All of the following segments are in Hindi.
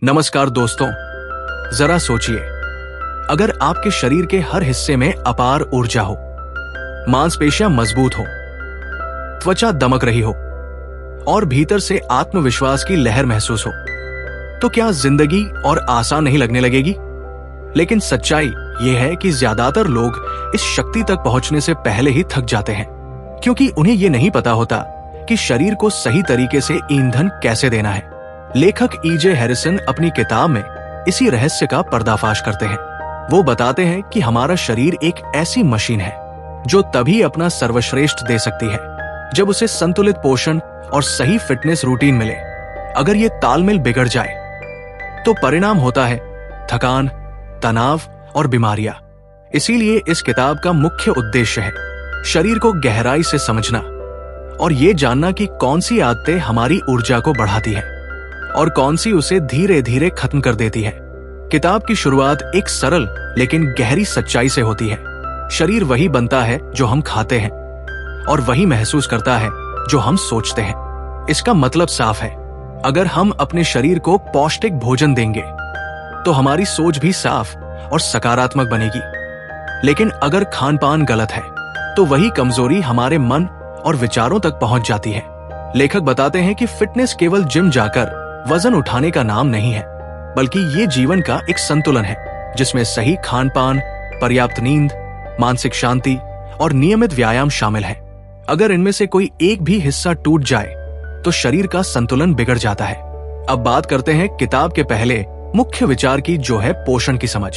नमस्कार दोस्तों, जरा सोचिए, अगर आपके शरीर के हर हिस्से में अपार ऊर्जा हो, मांसपेशियां मजबूत हो, त्वचा दमक रही हो और भीतर से आत्मविश्वास की लहर महसूस हो, तो क्या जिंदगी और आसान नहीं लगने लगेगी? लेकिन सच्चाई यह है कि ज्यादातर लोग इस शक्ति तक पहुंचने से पहले ही थक जाते हैं, क्योंकि उन्हें यह नहीं पता होता कि शरीर को सही तरीके से ईंधन कैसे देना है। लेखक E.J. हैरिसन अपनी किताब में इसी रहस्य का पर्दाफाश करते हैं। वो बताते हैं कि हमारा शरीर एक ऐसी मशीन है जो तभी अपना सर्वश्रेष्ठ दे सकती है जब उसे संतुलित पोषण और सही फिटनेस रूटीन मिले। अगर ये तालमेल बिगड़ जाए तो परिणाम होता है थकान, तनाव और बीमारियां। इसीलिए इस किताब का मुख्य उद्देश्य है शरीर को गहराई से समझना और ये जानना कि कौन सी आदतें हमारी ऊर्जा को बढ़ाती है और कौन सी उसे धीरे धीरे खत्म कर देती है। किताब की शुरुआत एक सरल लेकिन गहरी सच्चाई से होती है। शरीर वही बनता है जो हम खाते हैं और वही महसूस करता है जो हम सोचते हैं। इसका मतलब साफ है, अगर हम अपने शरीर को पौष्टिक भोजन देंगे तो हमारी सोच भी साफ और सकारात्मक बनेगी। लेकिन अगर खान पान गलत है तो वही कमजोरी हमारे मन और विचारों तक पहुंच जाती है। लेखक बताते हैं कि फिटनेस केवल जिम जाकर वजन उठाने का नाम नहीं है, बल्कि ये जीवन का एक संतुलन है जिसमें सही खान पान, पर्याप्त नींद, मानसिक शांति और नियमित व्यायाम शामिल है। अगर इनमें से कोई एक भी हिस्सा टूट जाए तो शरीर का संतुलन बिगड़ जाता है। अब बात करते हैं किताब के पहले मुख्य विचार की, जो है पोषण की समझ।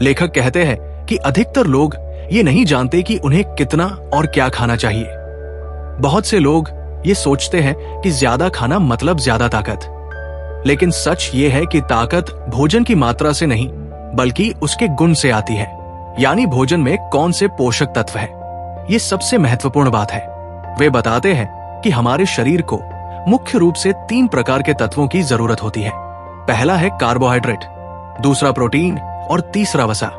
लेखक कहते हैं कि अधिकतर लोग ये नहीं जानते कि उन्हें कितना और क्या खाना चाहिए। बहुत से लोग ये सोचते हैं कि ज्यादा खाना मतलब ज्यादा ताकत, लेकिन सच ये है कि ताकत भोजन की मात्रा से नहीं बल्कि उसके गुण से आती है, यानी भोजन में कौन से पोषक तत्व है। ये सबसे महत्वपूर्ण बात है। वे बताते हैं कि हमारे शरीर को मुख्य रूप से 3 प्रकार के तत्वों की जरूरत होती है। पहला है कार्बोहाइड्रेट, दूसरा प्रोटीन और तीसरा वसा।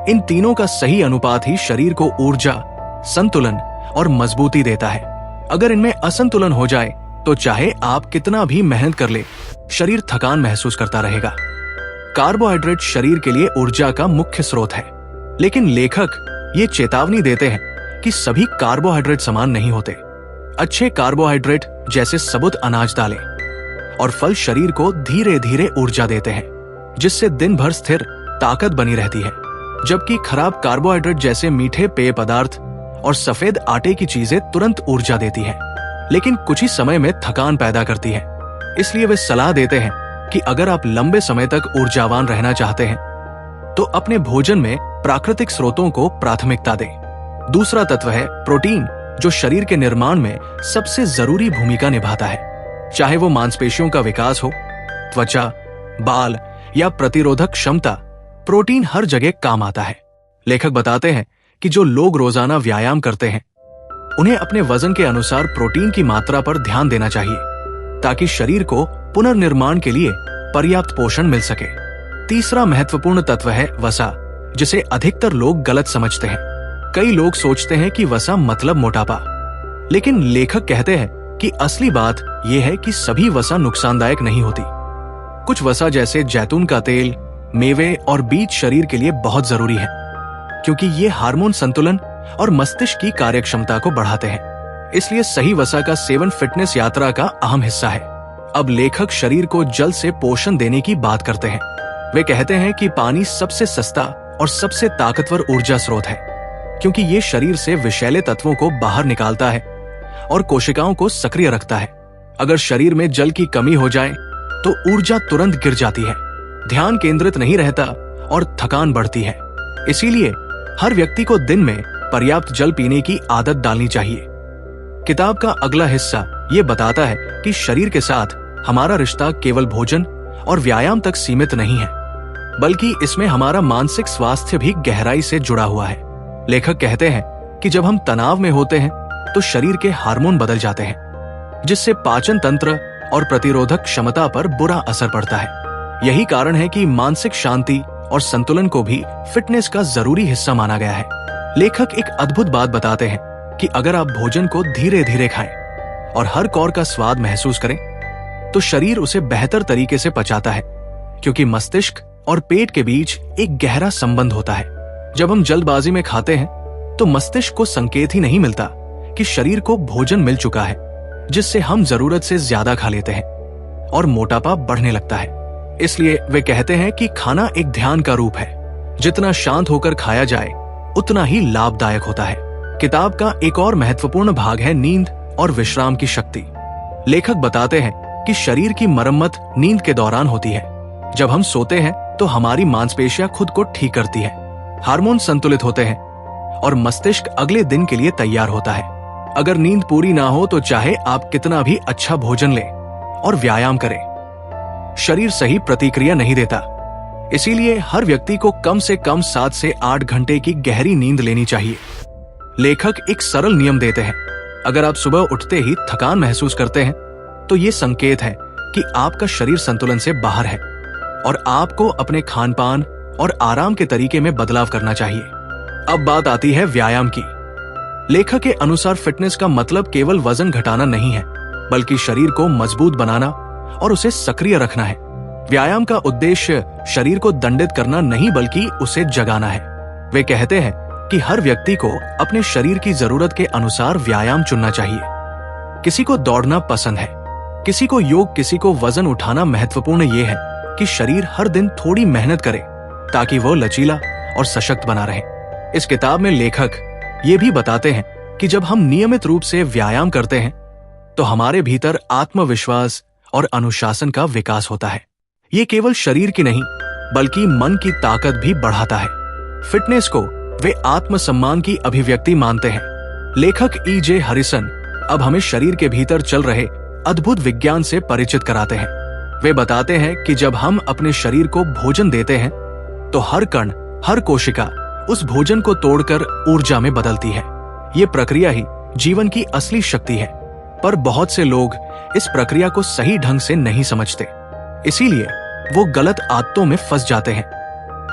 इन तीनों का सही अनुपात ही शरीर को ऊर्जा, संतुलन और मजबूती देता है। अगर इनमें असंतुलन हो जाए तो चाहे आप कितना भी मेहनत कर ले, शरीर थकान महसूस करता रहेगा। कार्बोहाइड्रेट शरीर के लिए ऊर्जा का मुख्य स्रोत है, लेकिन लेखक ये चेतावनी देते हैं कि सभी कार्बोहाइड्रेट समान नहीं होते। अच्छे कार्बोहाइड्रेट जैसे साबुत अनाज, दालें और फल शरीर को धीरे धीरे ऊर्जा देते हैं, जिससे दिन भर स्थिर ताकत बनी रहती है। जबकि खराब कार्बोहाइड्रेट जैसे मीठे पेय पदार्थ और सफेद आटे की चीजें तुरंत ऊर्जा देती है, लेकिन कुछ ही समय में थकान पैदा करती है। इसलिए वे सलाह देते हैं कि अगर आप लंबे समय तक ऊर्जावान रहना चाहते हैं तो अपने भोजन में प्राकृतिक स्रोतों को प्राथमिकता दें। दूसरा तत्व है प्रोटीन, जो शरीर के निर्माण में सबसे जरूरी भूमिका निभाता है। चाहे वो मांसपेशियों का विकास हो, त्वचा, बाल या प्रतिरोधक क्षमता, प्रोटीन हर जगह काम आता है। लेखक बताते हैं कि जो लोग रोजाना व्यायाम करते हैं उन्हें अपने वजन के अनुसार प्रोटीन की मात्रा पर ध्यान देना चाहिए, ताकि शरीर को पुनर्निर्माण के लिए पर्याप्त पोषण मिल सके। तीसरा महत्वपूर्ण तत्व है वसा, जिसे अधिकतर लोग गलत समझते हैं। कई लोग सोचते हैं कि वसा मतलब मोटापा, लेकिन लेखक कहते हैं कि असली बात यह है कि सभी वसा नुकसानदायक नहीं होती। कुछ वसा जैसे जैतून का तेल, मेवे और बीज शरीर के लिए बहुत जरूरी है, क्योंकि ये हार्मोन संतुलन और मस्तिष्क की कार्यक्षमता को बढ़ाते हैं। इसलिए सही वसा का सेवन फिटनेस यात्रा का अहम हिस्सा है। अब लेखक शरीर को जल से पोषण देने की बात करते हैं। वे कहते हैं कि पानी सबसे सस्ता और सबसे ताकतवर ऊर्जा स्रोत है, क्योंकि ये शरीर से विषैले तत्वों को बाहर निकालता है और कोशिकाओं को सक्रिय रखता है। अगर शरीर में जल की कमी हो जाए तो ऊर्जा तुरंत गिर जाती है, ध्यान केंद्रित नहीं रहता और थकान बढ़ती है। इसीलिए हर व्यक्ति को दिन में पर्याप्त जल पीने की आदत डालनी चाहिए। किताब का अगला हिस्सा ये बताता है कि शरीर के साथ हमारा रिश्ता केवल भोजन और व्यायाम तक सीमित नहीं है, बल्कि इसमें हमारा मानसिक स्वास्थ्य भी गहराई से जुड़ा हुआ है। लेखक कहते हैं कि जब हम तनाव में होते हैं तो शरीर के हार्मोन बदल जाते हैं, जिससे पाचन तंत्र और प्रतिरोधक क्षमता पर बुरा असर पड़ता है। यही कारण है कि मानसिक शांति और संतुलन को भी फिटनेस का जरूरी हिस्सा माना गया है। लेखक एक अद्भुत बात बताते हैं कि अगर आप भोजन को धीरे धीरे खाएं और हर कौर का स्वाद महसूस करें तो शरीर उसे बेहतर तरीके से पचाता है। क्योंकि मस्तिष्क और पेट के बीच एक गहरा संबंध होता है। जब हम जल्दबाजी में खाते हैं तो मस्तिष्क को संकेत ही नहीं मिलता कि शरीर को भोजन मिल चुका है, जिससे हम जरूरत से ज्यादा खा लेते हैं और मोटापा बढ़ने लगता है। इसलिए वे कहते हैं कि खाना एक ध्यान का रूप है, जितना शांत होकर खाया जाए उतना ही लाभदायक होता है। किताब का एक और महत्वपूर्ण भाग है नींद और विश्राम की शक्ति। लेखक बताते हैं कि शरीर की मरम्मत नींद के दौरान होती है। जब हम सोते हैं तो हमारी मांसपेशियां खुद को ठीक करती है, हार्मोन संतुलित होते हैं और मस्तिष्क अगले दिन के लिए तैयार होता है। अगर नींद पूरी ना हो तो चाहे आप कितना भी अच्छा भोजन लें और व्यायाम करें, शरीर सही प्रतिक्रिया नहीं देता। इसीलिए हर व्यक्ति को कम से कम 7 से 8 घंटे की गहरी नींद लेनी चाहिए। लेखक एक सरल नियम देते हैं। अगर आप सुबह उठते ही थकान महसूस करते हैं तो ये संकेत है कि आपका शरीर संतुलन से बाहर है और आपको अपने खान पान और आराम के तरीके में बदलाव करना चाहिए। अब बात आती है व्यायाम की। लेखक के अनुसार फिटनेस का मतलब केवल वजन घटाना नहीं है, बल्कि शरीर को मजबूत बनाना और उसे सक्रिय रखना है। व्यायाम का उद्देश्य शरीर को दंडित करना नहीं, बल्कि उसे जगाना है। वे कहते हैं कि हर व्यक्ति को अपने शरीर की जरूरत के अनुसार व्यायाम चुनना चाहिए। किसी को दौड़ना पसंद है, किसी को योग, किसी को वजन उठाना। महत्वपूर्ण ये है कि शरीर हर दिन थोड़ी मेहनत करे ताकि वो लचीला और सशक्त बना रहे। इस किताब में लेखक ये भी बताते हैं कि जब हम नियमित रूप से व्यायाम करते हैं तो हमारे भीतर आत्मविश्वास और अनुशासन का विकास होता है। ये केवल शरीर की नहीं बल्कि मन की ताकत भी बढ़ाता है। फिटनेस को वे आत्मसम्मान की अभिव्यक्ति मानते हैं। लेखक E.J. हरिसन अब हमें शरीर के भीतर चल रहे अद्भुत विज्ञान से परिचित कराते हैं। वे बताते हैं कि जब हम अपने शरीर को भोजन देते हैं तो हर कण, हर कोशिका उस भोजन को तोड़कर ऊर्जा में बदलती है। ये प्रक्रिया ही जीवन की असली शक्ति है, पर बहुत से लोग इस प्रक्रिया को सही ढंग से नहीं समझते। इसीलिए वो गलत आदतों में फंस जाते हैं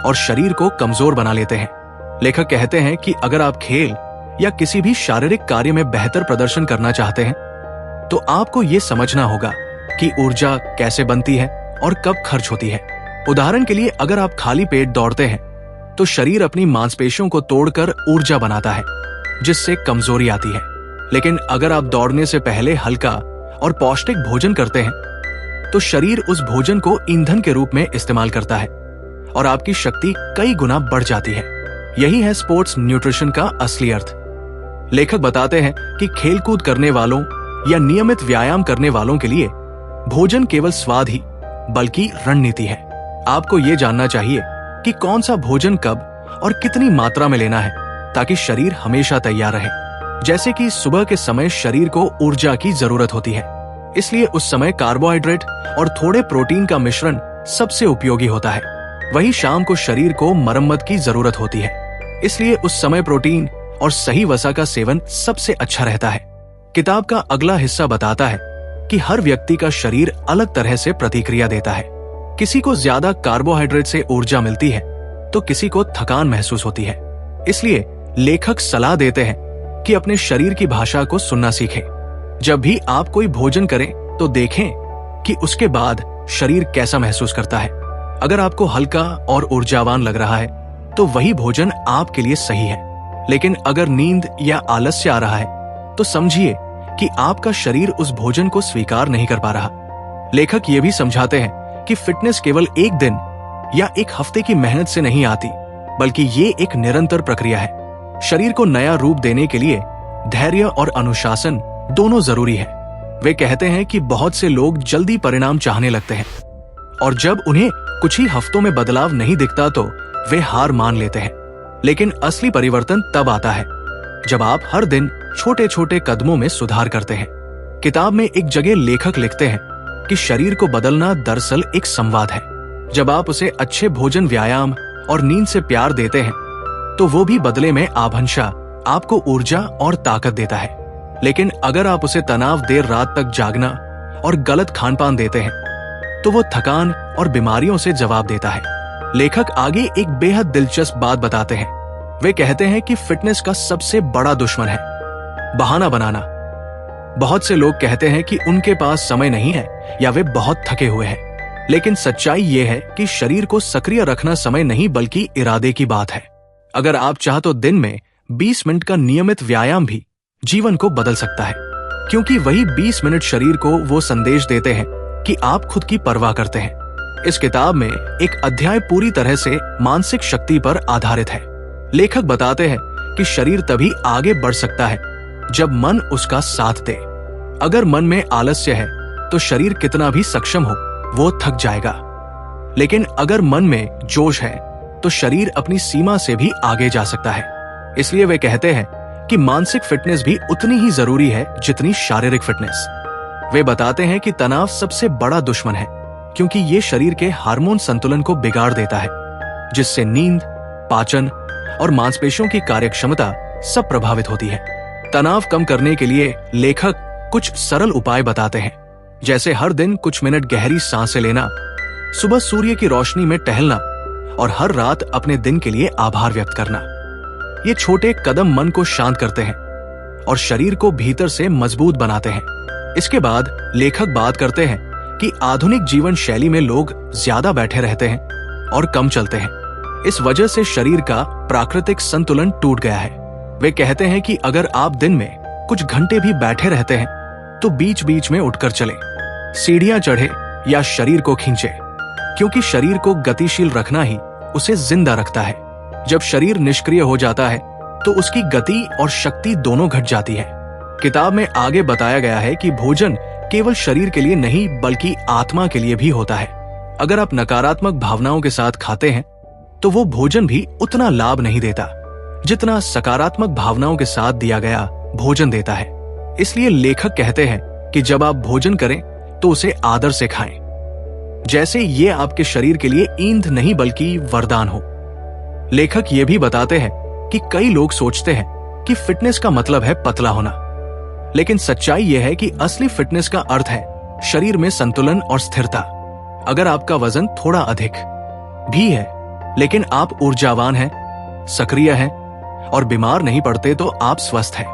और शरीर को कमजोर बना लेते हैं। लेखक कहते हैं कि अगर आप खेल या किसी भी शारीरिक कार्य में बेहतर प्रदर्शन करना चाहते हैं तो आपको ये समझना होगा कि ऊर्जा कैसे बनती है और कब खर्च होती है। उदाहरण के लिए, अगर आप खाली पेट दौड़ते हैं तो शरीर अपनी मांसपेशियों को तोड़कर ऊर्जा बनाता है, जिससे कमजोरी आती है। लेकिन अगर आप दौड़ने से पहले हल्का और पौष्टिक भोजन करते हैं तो शरीर उस भोजन को ईंधन के रूप में इस्तेमाल करता है और आपकी शक्ति कई गुना बढ़ जाती है। यही है स्पोर्ट्स न्यूट्रिशन का असली अर्थ। लेखक बताते हैं कि खेलकूद करने वालों या नियमित व्यायाम करने वालों के लिए भोजन केवल स्वाद ही बल्कि रणनीति है। आपको ये जानना चाहिए कि कौन सा भोजन कब और कितनी मात्रा में लेना है ताकि शरीर हमेशा तैयार रहे। जैसे कि सुबह के समय शरीर को ऊर्जा की जरूरत होती है, इसलिए उस समय कार्बोहाइड्रेट और थोड़े प्रोटीन का मिश्रण सबसे उपयोगी होता है। वहीं शाम को शरीर को मरम्मत की जरूरत होती है, इसलिए उस समय प्रोटीन और सही वसा का सेवन सबसे अच्छा रहता है। किताब का अगला हिस्सा बताता है कि हर व्यक्ति का शरीर अलग तरह से प्रतिक्रिया देता है। किसी को ज्यादा कार्बोहाइड्रेट से ऊर्जा मिलती है तो किसी को थकान महसूस होती है। इसलिए लेखक सलाह देते हैं कि अपने शरीर की भाषा को सुनना सीखें। जब भी आप कोई भोजन करें तो देखें कि उसके बाद शरीर कैसा महसूस करता है। अगर आपको हल्का और ऊर्जावान लग रहा है तो वही भोजन आपके लिए सही है। लेकिन अगर नींद या आलस्य आ रहा है तो समझिए कि आपका शरीर उस भोजन को स्वीकार नहीं कर पा रहा। लेखक ये भी समझाते हैं कि फिटनेस केवल एक दिन या एक हफ्ते की मेहनत से नहीं आती, बल्कि ये एक निरंतर प्रक्रिया है। शरीर को नया रूप देने के लिए धैर्य और अनुशासन दोनों जरूरी है। वे कहते हैं कि बहुत से लोग जल्दी परिणाम चाहने लगते हैं और जब उन्हें कुछ ही हफ्तों में बदलाव नहीं दिखता तो वे हार मान लेते हैं। लेकिन असली परिवर्तन तब आता है जब आप हर दिन छोटे छोटे कदमों में सुधार करते हैं। किताब में एक जगह लेखक लिखते हैं कि शरीर को बदलना दरअसल एक संवाद है। जब आप उसे अच्छे भोजन, व्यायाम और नींद से प्यार देते हैं तो वो भी बदले में आभंशः आपको ऊर्जा और ताकत देता है। लेकिन अगर आप उसे तनाव, देर रात तक जागना और गलत खान पान देते हैं तो वो थकान और बीमारियों से जवाब देता है। लेखक आगे एक बेहद दिलचस्प बात बताते हैं। वे कहते हैं कि फिटनेस का सबसे बड़ा दुश्मन है बहाना बनाना। बहुत से लोग कहते हैं कि उनके पास समय नहीं है या वे बहुत थके हुए हैं, लेकिन सच्चाई यह है कि शरीर को सक्रिय रखना समय नहीं बल्कि इरादे की बात है। अगर आप चाह तो दिन में 20 मिनट का नियमित व्यायाम भी जीवन को बदल सकता है, क्योंकि वही 20 मिनट शरीर को वो संदेश देते हैं कि आप खुद की परवाह करते हैं। इस किताब में एक अध्याय पूरी तरह से मानसिक शक्ति पर आधारित है। लेखक बताते हैं कि शरीर तभी आगे बढ़ सकता है जब मन उसका साथ दे। अगर मन में आलस्य है तो शरीर कितना भी सक्षम हो वो थक जाएगा, लेकिन अगर मन में जोश है तो शरीर अपनी सीमा से भी आगे जा सकता है। इसलिए वे कहते हैं कि मानसिक फिटनेस भी उतनी ही जरूरी है जितनी शारीरिक फिटनेस। वे बताते हैं कि तनाव सबसे बड़ा दुश्मन है, क्योंकि ये शरीर के हार्मोन संतुलन को बिगाड़ देता है, जिससे नींद, पाचन और मांसपेशियों की कार्यक्षमता सब प्रभावित होती है। तनाव कम करने के लिए लेखक कुछ सरल उपाय बताते हैं, जैसे हर दिन कुछ मिनट गहरी सांसें लेना, सुबह सूर्य की रोशनी में टहलना और हर रात अपने दिन के लिए आभार व्यक्त करना। ये छोटे कदम मन को शांत करते हैं और शरीर को भीतर से मजबूत बनाते हैं। इसके बाद लेखक बात करते हैं कि आधुनिक जीवन शैली में लोग ज्यादा बैठे रहते हैं और कम चलते हैं। इस वजह से शरीर का प्राकृतिक संतुलन टूट गया है। वे कहते हैं कि अगर आप दिन में कुछ घंटे भी बैठे रहते हैं तो बीच बीच में उठकर चलें, सीढ़ियां चढ़े या शरीर को खींचे, क्योंकि शरीर को गतिशील रखना ही उसे जिंदा रखता है। जब शरीर निष्क्रिय हो जाता है तो उसकी गति और शक्ति दोनों घट जाती है। किताब में आगे बताया गया है कि भोजन केवल शरीर के लिए नहीं बल्कि आत्मा के लिए भी होता है। अगर आप नकारात्मक भावनाओं के साथ खाते हैं तो वो भोजन भी उतना लाभ नहीं देता जितना सकारात्मक भावनाओं के साथ दिया गया भोजन देता है। इसलिए लेखक कहते हैं कि जब आप भोजन करें तो उसे आदर से खाएं, जैसे ये आपके शरीर के लिए ईंधन नहीं बल्कि वरदान हो। लेखक ये भी बताते हैं कि कई लोग सोचते हैं कि फिटनेस का मतलब है पतला होना, लेकिन सच्चाई यह है कि असली फिटनेस का अर्थ है शरीर में संतुलन और स्थिरता। अगर आपका वजन थोड़ा अधिक भी है लेकिन आप ऊर्जावान हैं, सक्रिय हैं और बीमार नहीं पड़ते तो आप स्वस्थ हैं,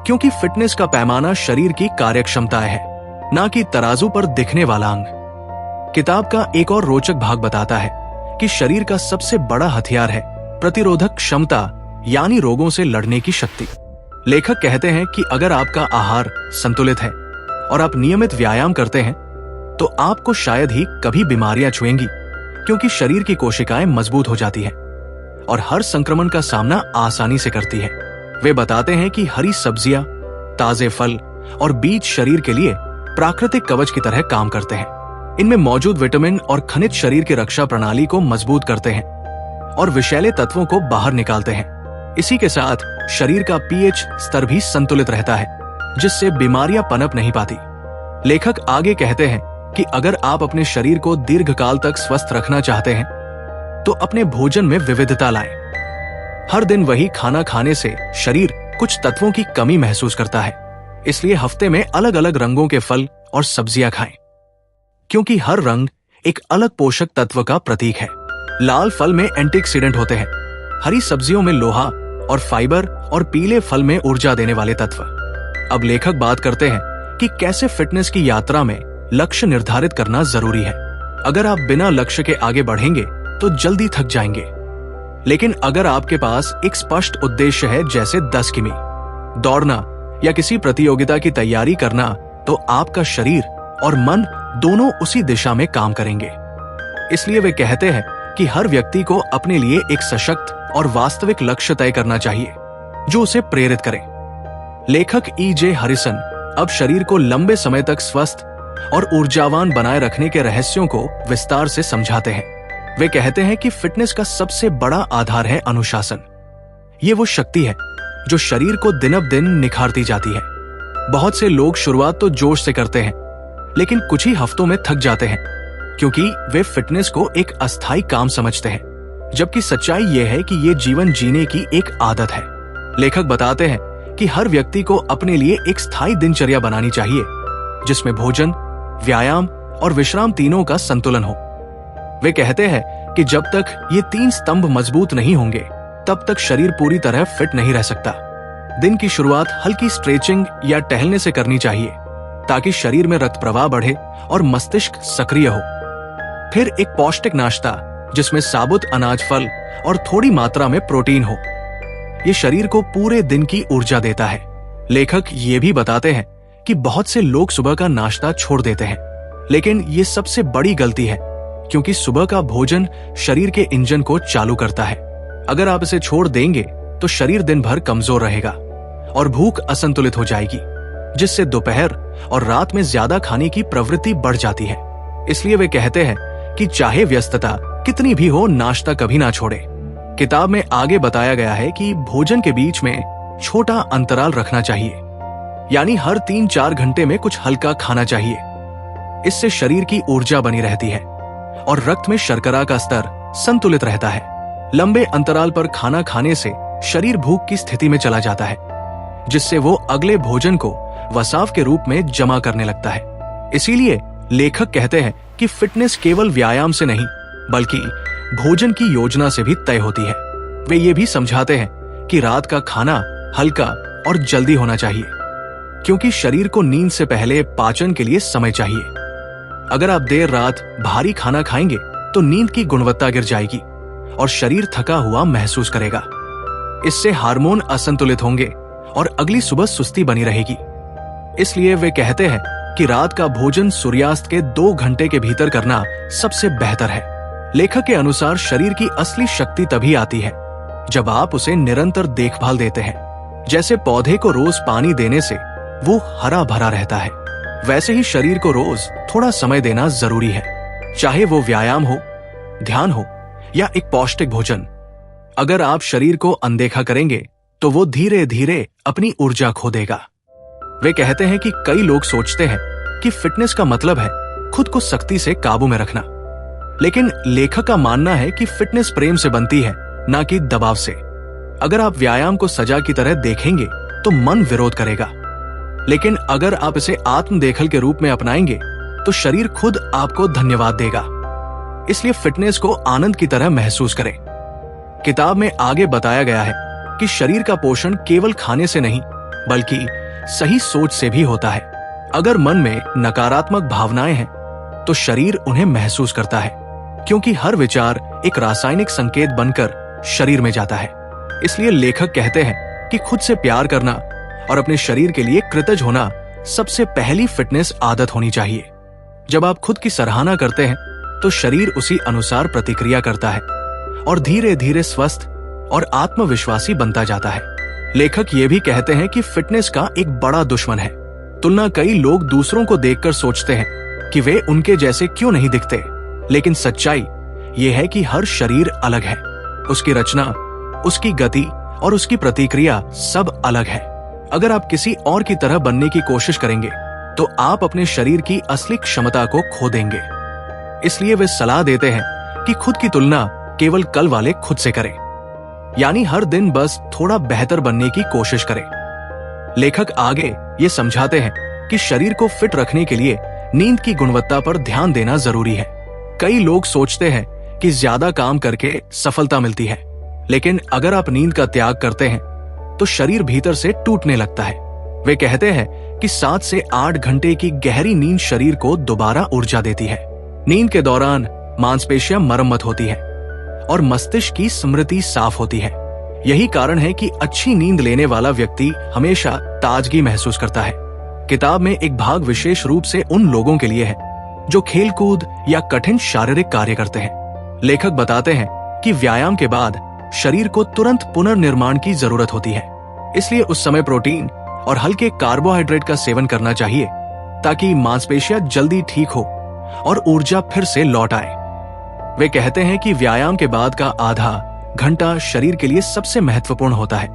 क्योंकि फिटनेस का पैमाना शरीर की कार्यक्षमताएं है, ना कि तराजू पर दिखने वाला अंग। किताब का एक और रोचक भाग बताता है कि शरीर का सबसे बड़ा हथियार है प्रतिरोधक क्षमता, यानी रोगों से लड़ने की शक्ति। लेखक कहते हैं कि अगर आपका आहार संतुलित है और आप नियमित व्यायाम करते हैं तो आपको शायद ही कभी बीमारियां छुएंगी, क्योंकि शरीर की कोशिकाएं मजबूत हो जाती हैं और हर संक्रमण का सामना आसानी से करती है। वे बताते हैं कि हरी सब्जियां, ताजे फल और बीज शरीर के लिए प्राकृतिक कवच की तरह काम करते हैं। इनमें मौजूद विटामिन और खनिज शरीर की रक्षा प्रणाली को मजबूत करते हैं और विषैले तत्वों को बाहर निकालते हैं। इसी के साथ शरीर का पीएच स्तर भी संतुलित रहता है, जिससे बीमारियां पनप नहीं पाती। लेखक आगे कहते हैं कि अगर आप अपने शरीर को दीर्घकाल तक स्वस्थ रखना चाहते हैं तो अपने भोजन में विविधता लाएं। हर दिन वही खाना खाने से शरीर कुछ तत्वों की कमी महसूस करता है, इसलिए हफ्ते में अलग अलग रंगों के फल और सब्जियां खाएं, क्योंकि हर रंग एक अलग पोषक तत्व का प्रतीक है। लाल फल में एंटीऑक्सीडेंट होते हैं, हरी सब्जियों में लोहा और फाइबर और पीले फल में ऊर्जा देने वाले तत्व। अब लेखक बात करते हैं कि कैसे फिटनेस की यात्रा में लक्ष्य निर्धारित करना जरूरी है। अगर आप बिना लक्ष्य के आगे बढ़ेंगे तो जल्दी थक जाएंगे, लेकिन अगर आपके पास एक स्पष्ट उद्देश्य है, जैसे 10 किमी दौड़ना या किसी प्रतियोगिता की तैयारी करना, तो आपका शरीर और मन दोनों उसी दिशा में काम करेंगे। इसलिए वे कहते हैं कि हर व्यक्ति को अपने लिए एक सशक्त और वास्तविक लक्ष्य तय करना चाहिए जो उसे प्रेरित करे। लेखक E.J. हरिसन अब शरीर को लंबे समय तक स्वस्थ और ऊर्जावान बनाए रखने के रहस्यों को विस्तार से समझाते हैं। वे कहते हैं कि फिटनेस का सबसे बड़ा आधार है अनुशासन। ये वो शक्ति है जो शरीर को दिनब-दिन निखारती जाती है। बहुत से लोग शुरुआत तो जोश से करते हैं, लेकिन कुछ ही हफ्तों में थक जाते हैं, क्योंकि वे फिटनेस को एक अस्थायी काम समझते हैं, जबकि सच्चाई यह है कि ये जीवन जीने की एक आदत है। लेखक बताते हैं कि हर व्यक्ति को अपने लिए एक स्थायी दिनचर्या बनानी चाहिए, जिसमें भोजन, व्यायाम और विश्राम तीनों का संतुलन हो। वे कहते हैं कि जब तक ये 3 स्तंभ मजबूत नहीं होंगे, तब तक शरीर पूरी तरह फिट नहीं रह सकता। दिन की शुरुआत हल्की स्ट्रेचिंग या टहलने से करनी चाहिए, ताकि शरीर में रक्त प्रवाह बढ़े और मस्तिष्क सक्रिय हो। फिर एक पौष्टिक नाश्ता जिसमें साबुत अनाज, फल और थोड़ी मात्रा में प्रोटीन हो। ये शरीर को पूरे दिन की ऊर्जा देता है। लेखक ये भी बताते हैं कि बहुत से लोग सुबह का नाश्ता छोड़ देते हैं, लेकिन ये सबसे बड़ी गलती है, क्योंकि सुबह का भोजन शरीर के इंजन को चालू करता है। अगर आप इसे छोड़ देंगे तो शरीर दिन भर कमजोर रहेगा और भूख असंतुलित हो जाएगी, जिससे दोपहर और रात में ज्यादा खाने की प्रवृत्ति बढ़ जाती है। इसलिए वे कहते हैं कि चाहे व्यस्तता कितनी भी हो, नाश्ता कभी ना छोड़े। किताब में आगे बताया गया है कि भोजन के बीच में छोटा अंतराल रखना चाहिए, यानी हर 3-4 घंटे में कुछ हल्का खाना चाहिए। इससे शरीर की ऊर्जा बनी रहती है और रक्त में शर्करा का स्तर संतुलित रहता है। लंबे अंतराल पर खाना खाने से शरीर भूख की स्थिति में चला जाता है, जिससे वो अगले भोजन को वसाव के रूप में जमा करने लगता है। इसीलिए लेखक कहते हैं कि फिटनेस केवल व्यायाम से नहीं, बल्कि भोजन की योजना से भी तय होती है। वे ये भी समझाते हैं कि रात का खाना हल्का और जल्दी होना चाहिए, क्योंकि शरीर को नींद से पहले पाचन के लिए समय चाहिए। अगर आप देर रात भारी खाना खाएंगे तो नींद की गुणवत्ता गिर जाएगी और शरीर थका हुआ महसूस करेगा। इससे हार्मोन असंतुलित होंगे और अगली सुबह सुस्ती बनी रहेगी। इसलिए वे कहते हैं कि रात का भोजन सूर्यास्त के 2 घंटे के भीतर करना सबसे बेहतर है। लेखक के अनुसार शरीर की असली शक्ति तभी आती है जब आप उसे निरंतर देखभाल देते हैं। जैसे पौधे को रोज पानी देने से वो हरा भरा रहता है, वैसे ही शरीर को रोज थोड़ा समय देना जरूरी है, चाहे वो व्यायाम हो, ध्यान हो या एक पौष्टिक भोजन। अगर आप शरीर को अनदेखा करेंगे तो वो धीरे धीरे अपनी ऊर्जा खो देगा। वे कहते हैं कि कई लोग सोचते हैं कि फिटनेस का मतलब है खुद को सख्ती से काबू में रखना, लेकिन लेखक का मानना है कि फिटनेस प्रेम से बनती है, ना कि दबाव से। अगर आप व्यायाम को सजा की तरह देखेंगे तो मन विरोध करेगा, लेकिन अगर आप इसे आत्म देखल के रूप में अपनाएंगे तो शरीर खुद आपको धन्यवाद देगा। इसलिए फिटनेस को आनंद की तरह महसूस करें। किताब में आगे बताया गया है कि शरीर का पोषण केवल खाने से नहीं, बल्कि सही सोच से भी होता है। अगर मन में नकारात्मक भावनाएं हैं तो शरीर उन्हें महसूस करता है, क्योंकि हर विचार एक रासायनिक संकेत बनकर शरीर में जाता है। इसलिए लेखक कहते हैं कि खुद से प्यार करना और अपने शरीर के लिए कृतज्ञ होना सबसे पहली फिटनेस आदत होनी चाहिए। जब आप खुद की सराहना करते हैं तो शरीर उसी अनुसार प्रतिक्रिया करता है और धीरे धीरे स्वस्थ और आत्मविश्वासी बनता जाता है। लेखक ये भी कहते हैं कि फिटनेस का एक बड़ा दुश्मन है तुलना। कई लोग दूसरों को देखकर सोचते हैं कि वे उनके जैसे क्यों नहीं दिखते, लेकिन सच्चाई ये है कि हर शरीर अलग है, उसकी रचना, उसकी गति और उसकी प्रतिक्रिया सब अलग है। अगर आप किसी और की तरह बनने की कोशिश करेंगे तो आप अपने शरीर की असली क्षमता को खो देंगे। इसलिए वे सलाह देते हैं कि खुद की तुलना केवल कल वाले खुद से करें, यानी हर दिन बस थोड़ा बेहतर बनने की कोशिश करें। लेखक आगे ये समझाते हैं कि शरीर को फिट रखने के लिए नींद की गुणवत्ता पर ध्यान देना जरूरी है। कई लोग सोचते हैं कि ज्यादा काम करके सफलता मिलती है, लेकिन अगर आप नींद का त्याग करते हैं तो शरीर भीतर से टूटने लगता है। वे कहते हैं कि 7 से 8 घंटे की गहरी नींद शरीर को दोबारा ऊर्जा देती है। नींद के दौरान मांसपेशियां मरम्मत होती है और मस्तिष्क की स्मृति साफ होती है। यही कारण है कि अच्छी नींद लेने वाला व्यक्ति हमेशा ताजगी महसूस करता है। किताब में एक भाग विशेष रूप से उन लोगों के लिए है जो खेलकूद या कठिन शारीरिक कार्य करते हैं। लेखक बताते हैं कि व्यायाम के बाद शरीर को तुरंत पुनर्निर्माण की जरूरत होती है, इसलिए उस समय प्रोटीन और हल्के कार्बोहाइड्रेट का सेवन करना चाहिए ताकि मांसपेशियां जल्दी ठीक हो और ऊर्जा फिर से लौट आए। वे कहते हैं कि व्यायाम के बाद का आधा घंटा शरीर के लिए सबसे महत्वपूर्ण होता है,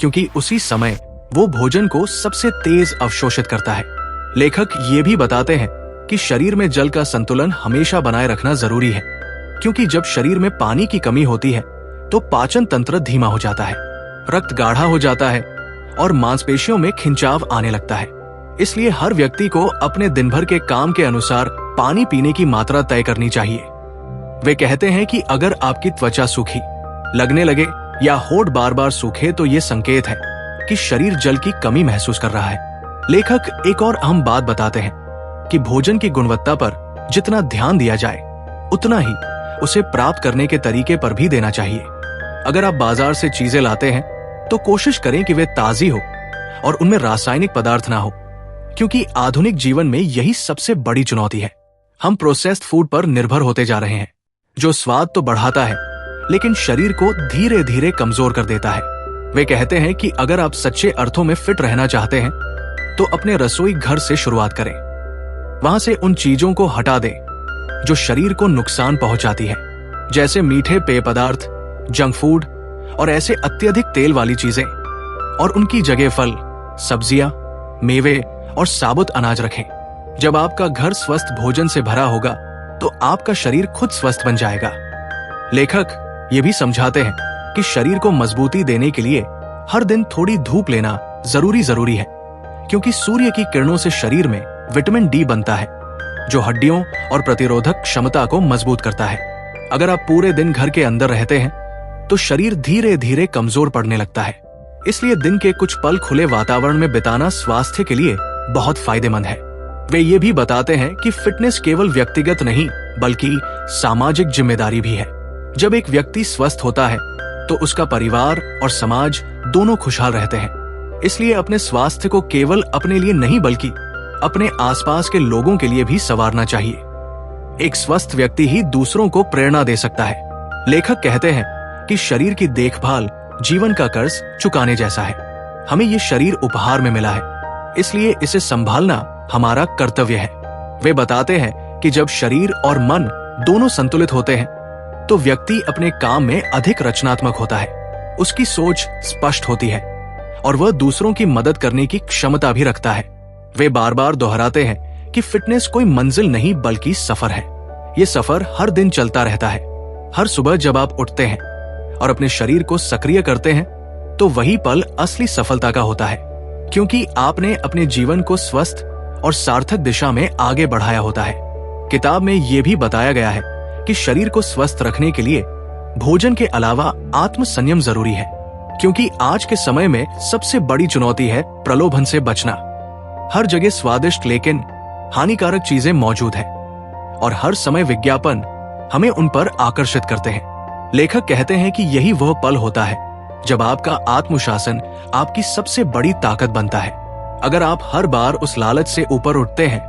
क्योंकि उसी समय वो भोजन को सबसे तेज अवशोषित करता है। लेखक ये भी बताते हैं कि शरीर में जल का संतुलन हमेशा बनाए रखना जरूरी है, क्योंकि जब शरीर में पानी की कमी होती है तो पाचन तंत्र धीमा हो जाता है, रक्त गाढ़ा हो जाता है और मांसपेशियों में खिंचाव आने लगता है। इसलिए हर व्यक्ति को अपने दिन भर के काम के अनुसार पानी पीने की मात्रा तय करनी चाहिए। वे कहते हैं कि अगर आपकी त्वचा सूखी लगने लगे या होंठ बार बार सूखे तो ये संकेत है कि शरीर जल की कमी महसूस कर रहा है। लेखक एक और अहम बात बताते हैं कि भोजन की गुणवत्ता पर जितना ध्यान दिया जाए उतना ही उसे प्राप्त करने के तरीके पर भी देना चाहिए। अगर आप बाजार से चीजें लाते हैं तो कोशिश करें कि वे ताजी हो और उनमें रासायनिक पदार्थ ना हो, क्योंकि आधुनिक जीवन में यही सबसे बड़ी चुनौती है। हम प्रोसेस्ड फूड पर निर्भर होते जा रहे हैं, जो स्वाद तो बढ़ाता है लेकिन शरीर को धीरे धीरे कमजोर कर देता है। वे कहते हैं कि अगर आप सच्चे अर्थों में फिट रहना चाहते हैं तो अपने रसोई घर से शुरुआत करें। वहां से उन चीजों को हटा दें जो शरीर को नुकसान पहुंचाती है, जैसे मीठे पेय पदार्थ, जंक फूड और ऐसे अत्यधिक तेल वाली चीजें, और उनकी जगह फल, सब्जियां, मेवे और साबुत अनाज रखें। जब आपका घर स्वस्थ भोजन से भरा होगा तो आपका शरीर खुद स्वस्थ बन जाएगा। लेखक ये भी समझाते हैं कि शरीर को मजबूती देने के लिए हर दिन थोड़ी धूप लेना जरूरी है, क्योंकि सूर्य की किरणों से शरीर में विटामिन डी बनता है, जो हड्डियों और प्रतिरोधक क्षमता को मजबूत करता है। अगर आप पूरे दिन घर के अंदर रहते हैं तो शरीर धीरे धीरे कमजोर पड़ने लगता है। इसलिए दिन के कुछ पल खुले वातावरण में बिताना स्वास्थ्य के लिए बहुत फायदेमंद है। वे ये भी बताते हैं कि फिटनेस केवल व्यक्तिगत नहीं बल्कि सामाजिक जिम्मेदारी भी है। जब एक व्यक्ति स्वस्थ होता है तो उसका परिवार और समाज दोनों खुशहाल रहते हैं। इसलिए अपने स्वास्थ्य को केवल अपने लिए नहीं बल्कि अपने आसपास के लोगों के लिए भी संवारना चाहिए। एक स्वस्थ व्यक्ति ही दूसरों को प्रेरणा दे सकता है। लेखक कहते हैं कि शरीर की देखभाल जीवन का कर्ज चुकाने जैसा है। हमें ये शरीर उपहार में मिला है, इसलिए इसे संभालना हमारा कर्तव्य है। वे बताते हैं कि जब शरीर और मन दोनों संतुलित होते हैं तो व्यक्ति अपने काम में अधिक रचनात्मक होता है, उसकी सोच स्पष्ट होती है और वह दूसरों की मदद करने की क्षमता भी रखता है। वे बार बार दोहराते हैं कि फिटनेस कोई मंजिल नहीं बल्कि सफर है। ये सफर हर दिन चलता रहता है। हर सुबह जब आप उठते हैं और अपने शरीर को सक्रिय करते हैं तो वही पल असली सफलता का होता है, क्योंकि आपने अपने जीवन को स्वस्थ और सार्थक दिशा में आगे बढ़ाया होता है। किताब में यह भी बताया गया है कि शरीर को स्वस्थ रखने के लिए भोजन के अलावा आत्म संयम जरूरी है, क्योंकि आज के समय में सबसे बड़ी चुनौती है प्रलोभन से बचना। हर जगह स्वादिष्ट लेकिन हानिकारक चीजें मौजूद हैं और हर समय विज्ञापन हमें उन पर आकर्षित करते हैं। लेखक कहते हैं कि यही वह पल होता है जब आपका आत्मशासन आपकी सबसे बड़ी ताकत बनता है। अगर आप हर बार उस लालच से ऊपर उठते हैं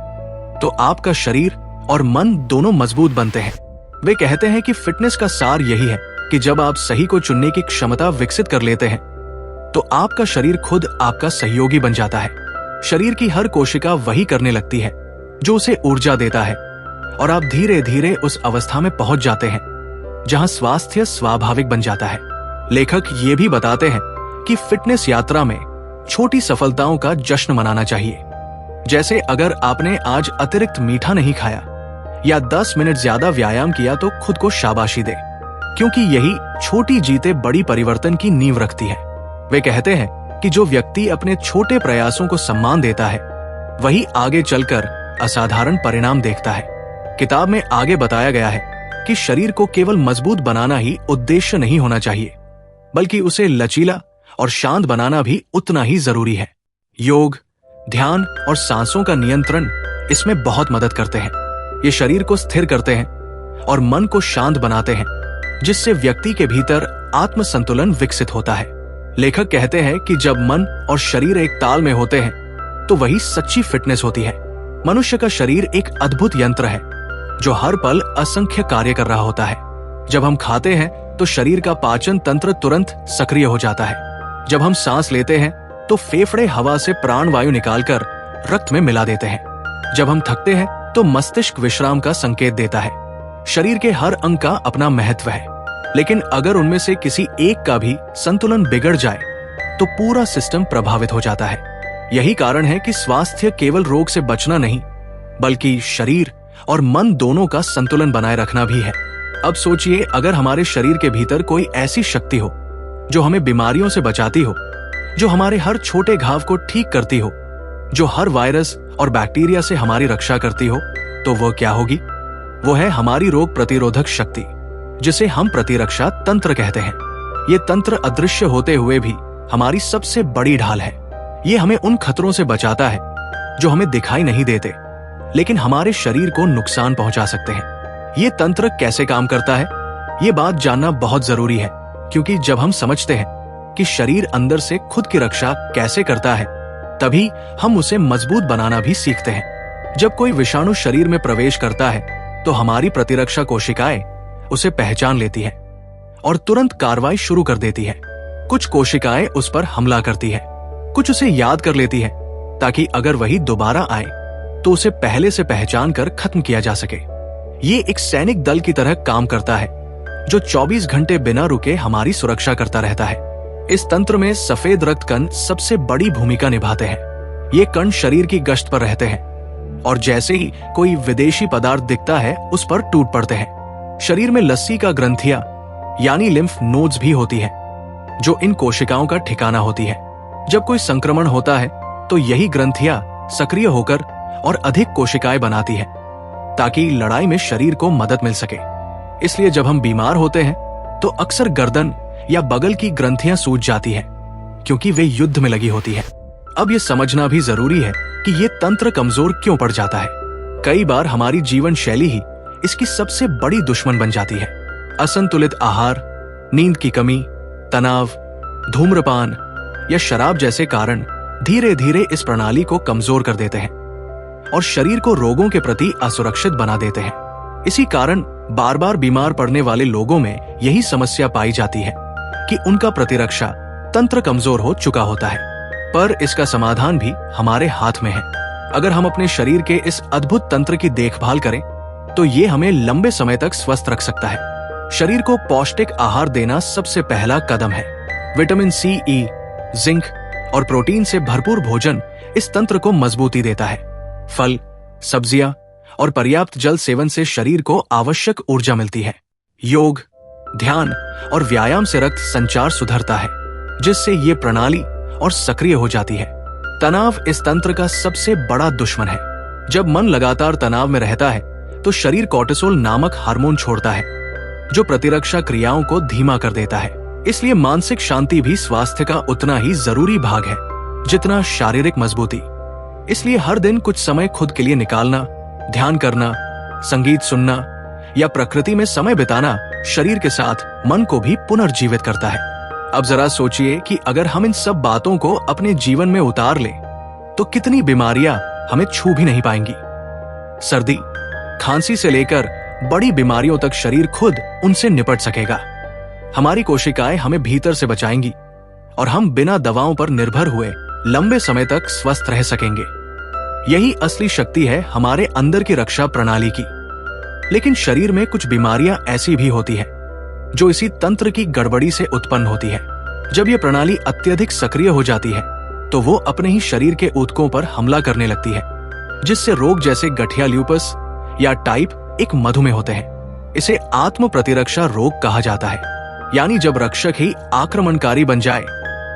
तो आपका शरीर और मन दोनों मजबूत बनते हैं। वे कहते हैं कि फिटनेस का सार यही है कि जब आप सही को चुनने की क्षमता विकसित कर लेते हैं तो आपका शरीर खुद आपका सहयोगी बन जाता है। शरीर की हर कोशिका वही करने लगती है जो उसे ऊर्जा देता है और आप धीरे धीरे उस अवस्था में पहुंच जाते हैं जहां स्वास्थ्य स्वाभाविक बन जाता है। लेखक ये भी बताते हैं कि फिटनेस यात्रा में छोटी सफलताओं का जश्न मनाना चाहिए। जैसे अगर आपने आज अतिरिक्त मीठा नहीं खाया या 10 मिनट ज्यादा व्यायाम किया तो खुद को शाबाशी दे, क्योंकि यही छोटी जीतें बड़ी परिवर्तन की नींव रखती है। वे कहते हैं कि जो व्यक्ति अपने छोटे प्रयासों को सम्मान देता है वही आगे चलकर असाधारण परिणाम देखता है। किताब में आगे बताया गया है कि शरीर को केवल मजबूत बनाना ही उद्देश्य नहीं होना चाहिए, बल्कि उसे लचीला और शांत बनाना भी उतना ही जरूरी है। योग, ध्यान और सांसों का नियंत्रण इसमें बहुत मदद करते हैं। ये शरीर को स्थिर करते हैं और मन को शांत बनाते हैं, जिससे व्यक्ति के भीतर आत्म संतुलन विकसित होता है। लेखक कहते हैं कि जब मन और शरीर एक ताल में होते हैं तो वही सच्ची फिटनेस होती है। मनुष्य का शरीर एक अद्भुत यंत्र है जो हर पल असंख्य कार्य कर रहा होता है। जब हम खाते हैं तो शरीर का पाचन तंत्र तुरंत सक्रिय हो जाता है। जब हम सांस लेते हैं तो फेफड़े हवा से प्राणवायु निकालकर रक्त में मिला देते हैं। जब हम थकते हैं तो मस्तिष्क विश्राम का संकेत देता है। शरीर के हर अंग का अपना महत्व है, लेकिन अगर उनमें से किसी एक का भी संतुलन बिगड़ जाए तो पूरा सिस्टम प्रभावित हो जाता है। यही कारण है कि स्वास्थ्य केवल रोग से बचना नहीं बल्कि शरीर और मन दोनों का संतुलन बनाए रखना भी है। अब सोचिए, अगर हमारे शरीर के भीतर कोई ऐसी शक्ति हो जो हमें बीमारियों से बचाती हो, जो हमारे हर छोटे घाव को ठीक करती हो, जो हर वायरस और बैक्टीरिया से हमारी रक्षा करती हो, तो वो क्या होगी? वो है हमारी रोग प्रतिरोधक शक्ति, जिसे हम प्रतिरक्षा तंत्र कहते हैं। ये तंत्र अदृश्य होते हुए भी हमारी सबसे बड़ी ढाल है। ये हमें उन खतरों से बचाता है जो हमें दिखाई नहीं देते लेकिन हमारे शरीर को नुकसान पहुंचा सकते हैं। ये तंत्र कैसे काम करता है, ये बात जानना बहुत जरूरी है, क्योंकि जब हम समझते हैं कि शरीर अंदर से खुद की रक्षा कैसे करता है, तभी हम उसे मजबूत बनाना भी सीखते हैं। जब कोई विषाणु शरीर में प्रवेश करता है तो हमारी प्रतिरक्षा कोशिकाएं उसे पहचान लेती है और तुरंत कार्रवाई शुरू कर देती है। कुछ कोशिकाएं उस पर हमला करती है, कुछ उसे याद कर लेती है ताकि अगर वही दोबारा आए तो उसे पहले से पहचान कर खत्म किया जा सके। ये एक सैनिक दल की तरह काम करता है जो 24 घंटे बिना रुके हमारी सुरक्षा करता रहता है। इस तंत्र में सफेद रक्त कण सबसे बड़ी भूमिका निभाते हैं। ये कण शरीर की गश्त पर रहते हैं और जैसे ही कोई विदेशी पदार्थ दिखता है उस पर टूट पड़ते हैं। शरीर में लस्सी का ग्रंथियां यानी लिम्फ नोड्स भी होती है जो इन कोशिकाओं का ठिकाना होती है। जब कोई संक्रमण होता है तो यही ग्रंथियां सक्रिय होकर और अधिक कोशिकाएं बनाती है ताकि लड़ाई में शरीर को मदद मिल सके। इसलिए जब हम बीमार होते हैं तो अक्सर गर्दन या बगल की ग्रंथियां सूज जाती है क्योंकि वे युद्ध में लगी होती है। अब ये समझना भी जरूरी है कि ये तंत्र कमजोर क्यों पड़ जाता है। कई बार हमारी जीवन शैली ही इसकी सबसे बड़ी दुश्मन बन जाती है। असंतुलित आहार, नींद की कमी, तनाव, धूम्रपान या शराब जैसे कारण धीरे धीरे इस प्रणाली को कमजोर कर देते हैं और शरीर को रोगों के प्रति असुरक्षित बना देते हैं। इसी कारण बार बार बीमार पड़ने वाले लोगों में यही समस्या पाई जाती है कि उनका प्रतिरक्षा तंत्र कमजोर हो चुका होता है। पर इसका समाधान भी हमारे हाथ में है। अगर हम अपने शरीर के इस अद्भुत तंत्र की देखभाल करें तो ये हमें लंबे समय तक स्वस्थ रख सकता है। शरीर को पौष्टिक आहार देना सबसे पहला कदम है। विटामिन सी, ई, जिंक और प्रोटीन से भरपूर भोजन इस तंत्र को मजबूती देता है। फल, सब्जियां और पर्याप्त जल सेवन से शरीर को आवश्यक ऊर्जा मिलती है। योग, ध्यान और व्यायाम से रक्त संचार सुधरता है जिससे ये प्रणाली और सक्रिय हो जाती है। तनाव इस तंत्र का सबसे बड़ा दुश्मन है। जब मन लगातार तनाव में रहता है तो शरीर कोर्टिसोल नामक हार्मोन छोड़ता है जो प्रतिरक्षा क्रियाओं को धीमा कर देता है। इसलिए मानसिक शांति भी स्वास्थ्य का उतना ही जरूरी भाग है जितना शारीरिक मजबूती। इसलिए हर दिन कुछ समय खुद के लिए निकालना, ध्यान करना, संगीत सुनना या प्रकृति में समय बिताना शरीर के साथ मन को भी पुनर्जीवित करता है। अब जरा सोचिए कि अगर हम इन सब बातों को अपने जीवन में उतार लें तो कितनी बीमारियां हमें छू भी नहीं पाएंगी। सर्दी, खांसी से लेकर बड़ी बीमारियों तक शरीर खुद उनसे निपट सकेगा। हमारी कोशिकाएं हमें भीतर से बचाएंगी और हम बिना दवाओं पर निर्भर हुए लंबे समय तक स्वस्थ रह सकेंगे। यही असली शक्ति है हमारे अंदर की रक्षा प्रणाली की। लेकिन शरीर में कुछ बीमारियां ऐसी भी होती है जो इसी तंत्र की गड़बड़ी से उत्पन्न होती है। जब यह प्रणाली अत्यधिक सक्रिय हो जाती है तो वो अपने ही शरीर के ऊतकों पर हमला करने लगती है जिससे रोग जैसे गठिया, ल्यूपस या टाइप एक मधुमेह होते हैं। इसे आत्म प्रतिरक्षा रोग कहा जाता है, यानी जब रक्षक ही आक्रमणकारी बन जाए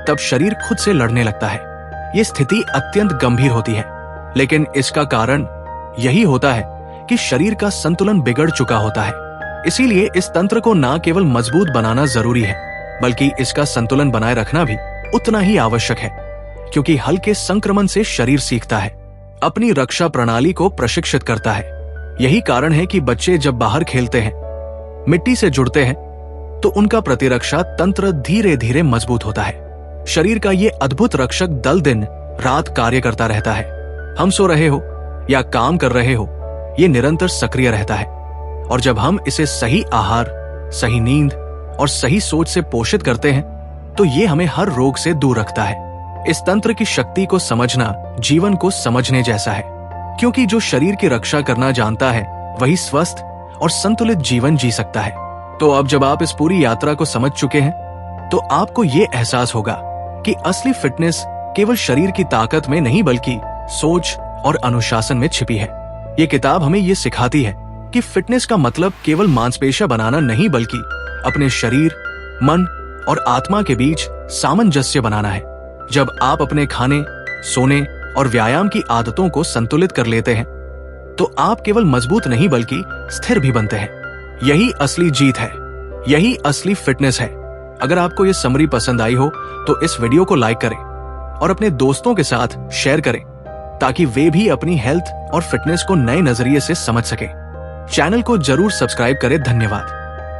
तब शरीर खुद से लड़ने लगता है। ये स्थिति अत्यंत गंभीर होती है, लेकिन इसका कारण यही होता है कि शरीर का संतुलन बिगड़ चुका होता है। इसीलिए इस तंत्र को न केवल मजबूत बनाना जरूरी है बल्कि इसका संतुलन बनाए रखना भी उतना ही आवश्यक है, क्योंकि हल्के संक्रमण से शरीर सीखता है, अपनी रक्षा प्रणाली को प्रशिक्षित करता है। यही कारण है कि बच्चे जब बाहर खेलते हैं, मिट्टी से जुड़ते हैं तो उनका प्रतिरक्षा तंत्र धीरे धीरे मजबूत होता है। शरीर का ये अद्भुत रक्षक दल दिन रात कार्य करता रहता है। हम सो रहे हो या काम कर रहे हो, ये निरंतर सक्रिय रहता है और जब हम इसे सही आहार, सही नींद और सही सोच से पोषित करते हैं तो ये हमें हर रोग से दूर रखता है। इस तंत्र की शक्ति को समझना जीवन को समझने जैसा है, क्योंकि जो शरीर की रक्षा करना जानता है वही स्वस्थ और संतुलित जीवन जी सकता है। तो अब जब आप इस पूरी यात्रा को समझ चुके हैं तो आपको ये एहसास होगा कि असली फिटनेस केवल शरीर की ताकत में नहीं बल्कि सोच और अनुशासन में छिपी है। ये किताब हमें ये सिखाती है कि फिटनेस का मतलब केवल मांसपेशियां बनाना नहीं बल्कि अपने शरीर, मन और आत्मा के बीच सामंजस्य बनाना है। जब आप अपने खाने, सोने और व्यायाम की आदतों को संतुलित कर लेते हैं तो आप केवल मजबूत नहीं बल्कि स्थिर भी बनते हैं। यही असली जीत है, यही असली फिटनेस है। अगर आपको ये समरी पसंद आई हो तो इस वीडियो को लाइक करें और अपने दोस्तों के साथ शेयर करें ताकि वे भी अपनी हेल्थ और फिटनेस को नए नजरिए से समझ सके। चैनल को जरूर सब्सक्राइब करें। धन्यवाद।